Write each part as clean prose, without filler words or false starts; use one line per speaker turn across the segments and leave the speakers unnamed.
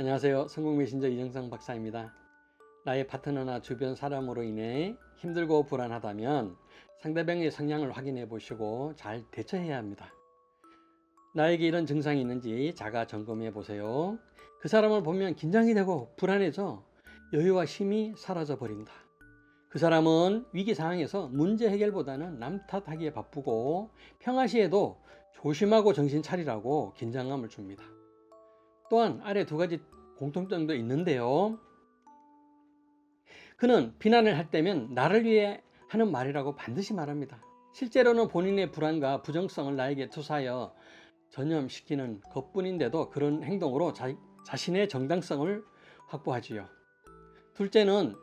안녕하세요. 성공 메신저 이정상 박사입니다. 나의 파트너나 주변 사람으로 인해 힘들고 불안하다면 상대방의 성향을 확인해 보시고 잘 대처해야 합니다. 나에게 이런 증상이 있는지 자가 점검해 보세요. 그 사람을 보면 긴장이 되고 불안해져 여유와 힘이 사라져 버린다. 그 사람은 위기 상황에서 문제 해결보다는 남 탓하기에 바쁘고 평화시에도 조심하고 정신 차리라고 긴장감을 줍니다. 또한 아래 두 가지 공통점도 있는데요. 그는 비난을 할 때면 나를 위해 하는 말이라고 반드시 말합니다. 실제로는 본인의 불안과 부정성을 나에게 투사하여 전염시키는 것뿐인데도 그런 행동으로 자신의 정당성을 확보하지요. 둘째는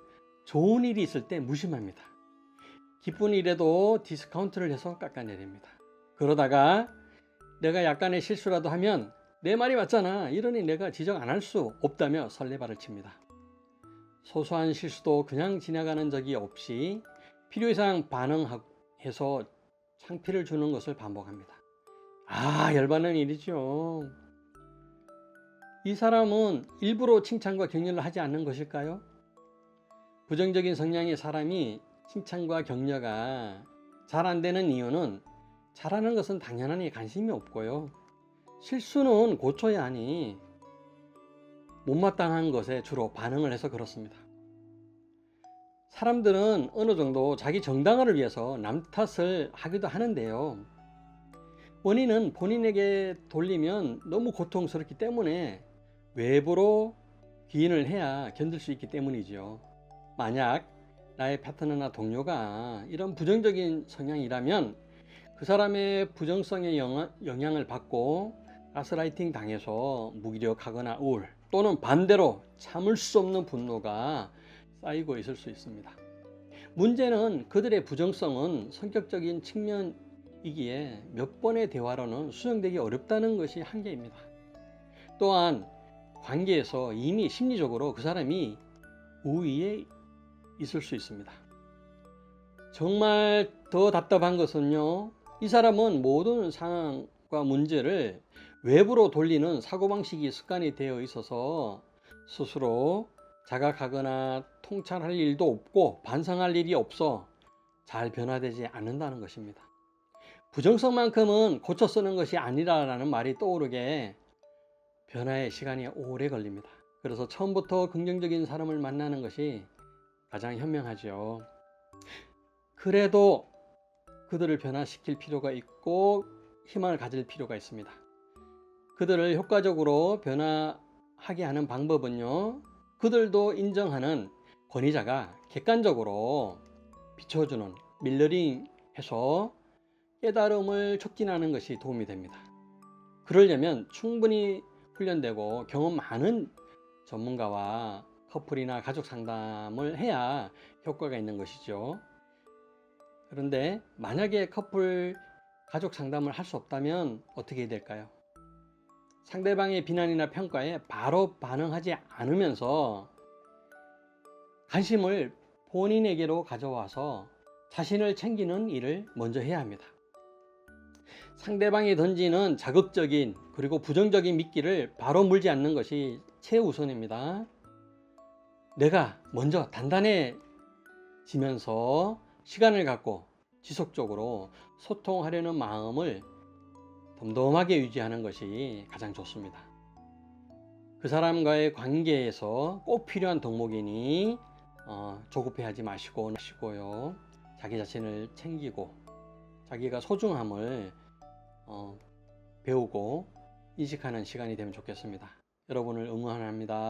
좋은 일이 있을 때 무심합니다. 기쁜 일에도 디스카운트를 해서 깎아내립니다. 그러다가 내가 약간의 실수라도 하면 내 말이 맞잖아, 이러니 내가 지적 안 할 수 없다며 설레발을 칩니다. 소소한 실수도 그냥 지나가는 적이 없이 필요 이상 반응해서 창피를 주는 것을 반복합니다. 열받는 일이죠. 이 사람은 일부러 칭찬과 격려를 하지 않는 것일까요? 부정적인 성향의 사람이 칭찬과 격려가 잘 안 되는 이유는 잘하는 것은 당연하니 관심이 없고요. 실수는 고쳐야 하니 못마땅한 것에 주로 반응을 해서 그렇습니다. 사람들은 어느 정도 자기 정당화를 위해서 남 탓을 하기도 하는데요. 원인은 본인에게 돌리면 너무 고통스럽기 때문에 외부로 기인을 해야 견딜 수 있기 때문이죠. 만약 나의 파트너나 동료가 이런 부정적인 성향이라면 그 사람의 부정성의 영향을 받고 가스라이팅 당해서 무기력하거나 우울, 또는 반대로 참을 수 없는 분노가 쌓이고 있을 수 있습니다. 문제는 그들의 부정성은 성격적인 측면이기에 몇 번의 대화로는 수정되기 어렵다는 것이 한계입니다. 또한 관계에서 이미 심리적으로 그 사람이 우위에 있을 수 있습니다. 정말 더 답답한 것은요, 이 사람은 모든 상황과 문제를 외부로 돌리는 사고방식이 습관이 되어 있어서 스스로 자각하거나 통찰할 일도 없고 반성할 일이 없어 잘 변화되지 않는다는 것입니다. 부정성만큼은 고쳐 쓰는 것이 아니라는 말이 떠오르게 변화의 시간이 오래 걸립니다. 그래서 처음부터 긍정적인 사람을 만나는 것이 가장 현명하죠. 그래도 그들을 변화시킬 필요가 있고 희망을 가질 필요가 있습니다. 그들을 효과적으로 변화하게 하는 방법은요, 그들도 인정하는 권위자가 객관적으로 비춰주는 밀러링해서 깨달음을 촉진하는 것이 도움이 됩니다. 그러려면 충분히 훈련되고 경험 많은 전문가와 커플이나 가족 상담을 해야 효과가 있는 것이죠. 그런데 만약에 커플 가족 상담을 할 수 없다면 어떻게 해야 될까요? 상대방의 비난이나 평가에 바로 반응하지 않으면서 관심을 본인에게로 가져와서 자신을 챙기는 일을 먼저 해야 합니다. 상대방이 던지는 자극적인 그리고 부정적인 미끼를 바로 물지 않는 것이 최우선입니다. 내가 먼저 단단해지면서 시간을 갖고 지속적으로 소통하려는 마음을 덤덤하게 유지하는 것이 가장 좋습니다. 그 사람과의 관계에서 꼭 필요한 덕목이니 조급해하지 마시고요. 자기 자신을 챙기고 자기가 소중함을 배우고 인식하는 시간이 되면 좋겠습니다. 여러분을 응원합니다.